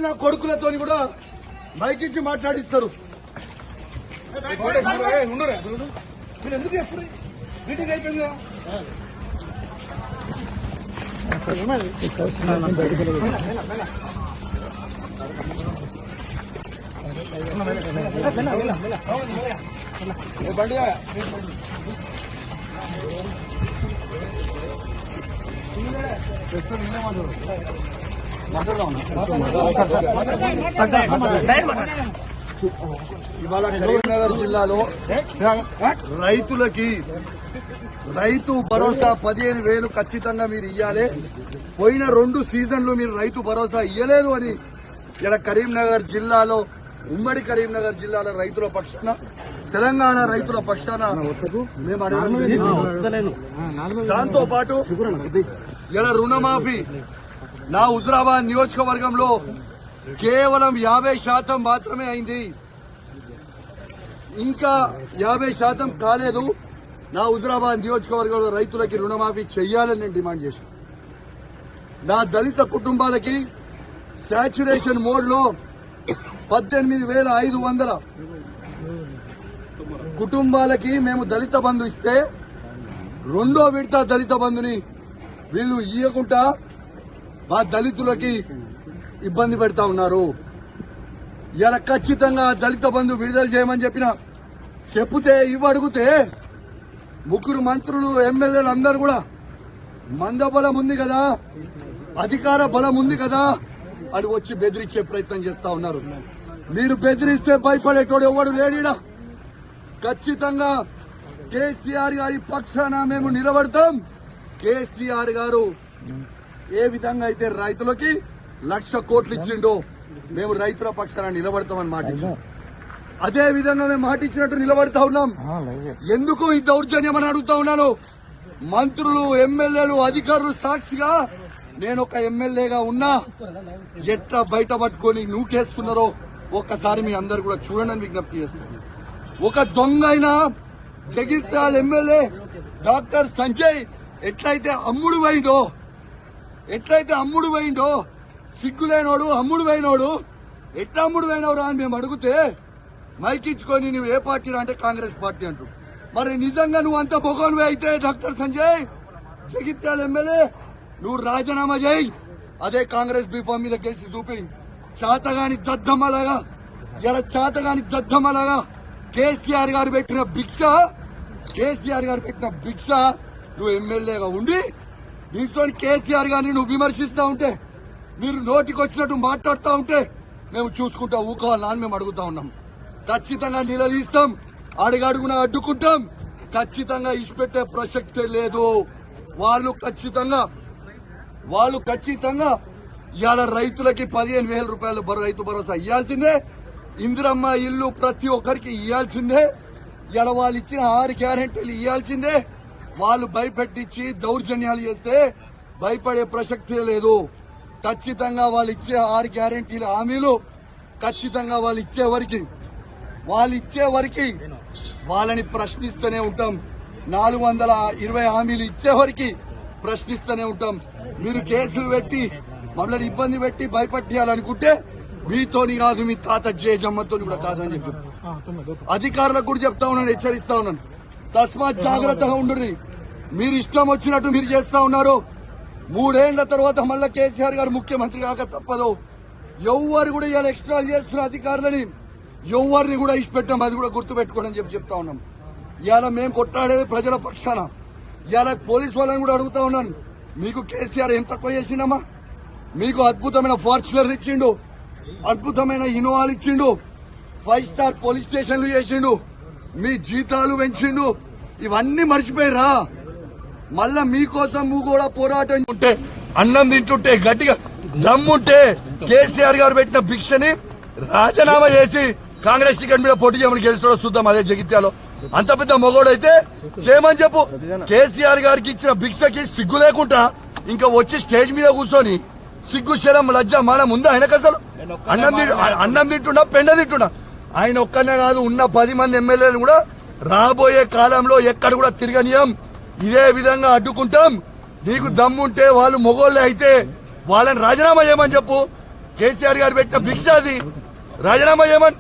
నా కొడుకులతో కూడా మైకిచ్చి మాట్లాడిస్తారు. ఎందుకు ఎప్పుడు మీటింగ్ అయిపోయిందా? ఇవాళ కరీంనగర్ జిల్లాలో రైతులకి రైతు భరోసా 15,000 ఖచ్చితంగా మీరు ఇయ్యాలి. పోయిన 2 సీజన్లు మీరు రైతు భరోసా ఇయ్యలేదు అని ఇలా కరీంనగర్ జిల్లాలో ఉమ్మడి కరీంనగర్ జిల్లాలో రైతుల పక్షాన తెలంగాణ రైతుల పక్షాన మేము దాంతో పాటు ఇలా రుణమాఫీ నా హుజురాబాద్ నియోజకవర్గంలో కేవలం 50% మాత్రమే అయింది. ఇంకా 50% కాలేదు. నా హుజురాబాద్ నియోజకవర్గంలో రైతులకి రుణమాఫీ చెయ్యాలని నేను డిమాండ్ చేశాను. నా దళిత కుటుంబాలకి శాచ్యురేషన్ మోడ్ లో 18,500 కుటుంబాలకి మేము దళిత బంధు ఇస్తే 2వ విడత దళిత బంధుని వీళ్ళు ఇయ్యకుండా మా దళితులకి ఇబ్బంది పెడతా ఉన్నారు. ఇలా ఖచ్చితంగా దళిత బంధు విడుదల చేయమని చెప్తే ఇవ్వడుగుతే 3 మంత్రులు ఎమ్మెల్యేలు అందరూ కూడా మందబలం ఉంది కదా, అధికార బలం ఉంది కదా అని వచ్చి బెదిరించే ప్రయత్నం చేస్తా ఉన్నారు. మీరు బెదిరిస్తే భయపడేటోడు ఎవడు లేడీడా. ఖచ్చితంగా కేసీఆర్ గారి పక్షాన మేము నిలబడతాం. కేసీఆర్ గారు ఏ విధంగా అయితే రైతులకి 1,00,000 కోట్లు ఇచ్చిండో మేము రైతుల పక్షాన నిలబడతామని మాటిచ్చాం. అదే విధంగా మేము మాటిచ్చినట్టు నిలబడతా ఉన్నాం. ఎందుకు ఈ దౌర్జన్యం అని అడుగుతా ఉన్నాను. మంత్రులు ఎమ్మెల్యేలు అధికారులు సాక్షిగా నేను ఒక ఎమ్మెల్యేగా ఉన్నా ఎట్లా బయట పట్టుకొని నూకేస్తున్నారో ఒక్కసారి మీ అందరు కూడా చూడండి విజ్ఞప్తి చేస్తున్నాను. ఒక దొంగ అయినా జగిత్యాల ఎమ్మెల్యే డాక్టర్ సంజయ్ ఎట్లయితే అమ్ముడు పోయిండో సిగ్గులేనోడు అమ్ముడు పోయినోడు ఎట్లా అమ్ముడు పోయినవరా అని మేము అడిగితే మైకిచ్చుకొని నువ్వు ఏ పార్టీ అంటే కాంగ్రెస్ పార్టీ అంటూ. మరి నిజంగా నువ్వు అంత పొగనువే అయితే డాక్టర్ సంజయ్ జగిత్యాల ఎమ్మెల్యే నువ్వు రాజీనామా చేయి. అదే కాంగ్రెస్ బీఫామ్ మీద గెలిచి చూపి చాతగాని దద్దమ్మలాగా కేసీఆర్ గారు పెట్టిన భిక్ష నువ్వు ఎమ్మెల్యేగా ఉండి నీతో కేసీఆర్ గారిని నువ్వు విమర్శిస్తా ఉంటే, మీరు నోటికి వచ్చినట్టు మాట్లాడుతూ ఉంటే మేము చూసుకుంటా ఊకోవాలని మేము అడుగుతా ఉన్నాం. ఖచ్చితంగా నిలదీస్తాం, అడుగడుగున అడ్డుకుంటాం. ఖచ్చితంగా ఇచ్చిపెట్టే ప్రసక్తే లేదు. వాళ్ళు ఖచ్చితంగా ఇవాళ రైతులకి 15,000 రూపాయలు రైతు భరోసా ఇవ్వాల్సిందే. ఇందిరమ్మ ఇల్లు ప్రతి ఒక్కరికి ఇవ్వాల్సిందే. ఇలా వాళ్ళు ఇచ్చిన 6 గ్యారెంటీలు ఇవ్వాల్సిందే. వాళ్ళు భయపెట్టించి దౌర్జన్యాలు చేస్తే భయపడే ప్రసక్తే లేదు. ఖచ్చితంగా వాళ్ళు ఇచ్చే 6 గ్యారెంటీల హామీలు ఖచ్చితంగా వాళ్ళు ఇచ్చే వరకు వాళ్ళని ప్రశ్నిస్తూనే ఉంటాం. 420 హామీలు ఇచ్చే వరకు ప్రశ్నిస్తూనే ఉంటాం. మీరు కేసులు పెట్టి మమ్మల్ని ఇబ్బంది పెట్టి భయపెట్టాలనుకుంటే మీతోని కాదు, మీ తాత జేజమ్మతో కూడా కాదని చెప్పి అధికారులకు కూడా చెప్తా ఉన్నాను, హెచ్చరిస్తా ఉన్నాను. తస్మాత్ జాగ్రత్తగా ఉండుర్రి. మీరు ఇష్టం వచ్చినట్టు మీరు చేస్తా ఉన్నారు. 3 ఏళ్ల తర్వాత మళ్ళా కేసీఆర్ గారు ముఖ్యమంత్రి కాక తప్పదు. ఎవరు కూడా ఇలా ఎక్స్ట్రా చేస్తున్న అధికారులని ఎవరిని కూడా ఇచ్చిపెట్టాం. అది కూడా గుర్తుపెట్టుకోండి అని చెప్తా ఉన్నాం. ఇవాళ మేము కొట్లాడేది ప్రజల పక్షాన. ఇవాళ పోలీసు వాళ్ళని కూడా అడుగుతా ఉన్నాను, మీకు కేసీఆర్ ఏం తక్కువ చేసిండమ్మా? మీకు అద్భుతమైన ఫార్చునర్ ఇచ్చిండు, అద్భుతమైన ఇన్నోవాలు ఇచ్చిండు, 5 స్టార్ పోలీస్ స్టేషన్లు చేసిండు, మీ జీతాలు పెంచిండు. ఇవన్నీ మర్చిపోయిరా? మళ్ళా మీకోసం కూడా పోరాటం ఉంటే, అన్నం తింటుంటే గట్టిగా దమ్ముంటే కేసీఆర్ గారు పెట్టిన భిక్షని రాజీనామా చేసి కాంగ్రెస్ టికెట్ మీద పోటీ చేయమని గెలుస్తాడో చూద్దాం. అదే జగిత్యాలో అంత పెద్ద మొగోడైతే చేయమని చెప్పు. కేసీఆర్ గారికి ఇచ్చిన భిక్షకి సిగ్గు లేకుండా ఇంకా వచ్చి స్టేజ్ మీద కూర్చొని సిగ్గు శరం లజ్జ మానం ఉందా ఆయనకు? అసలు అన్నం తింటున్నా పెండ తింటున్నా. ఆయన ఒక్కనే కాదు, ఉన్న 10 మంది ఎమ్మెల్యేలు కూడా రాబోయే కాలంలో ఎక్కడ కూడా తిరగనీయం. ఇదే విధంగా అడ్డుకుంటాం. నీకు దమ్ముంటే వాళ్ళు మొగోళ్ళే అయితే వాళ్ళని రాజీనామా చేయమని చెప్పు. కేసీఆర్ గారు పెట్టిన భిక్ష అది. రాజీనామా చేయమని.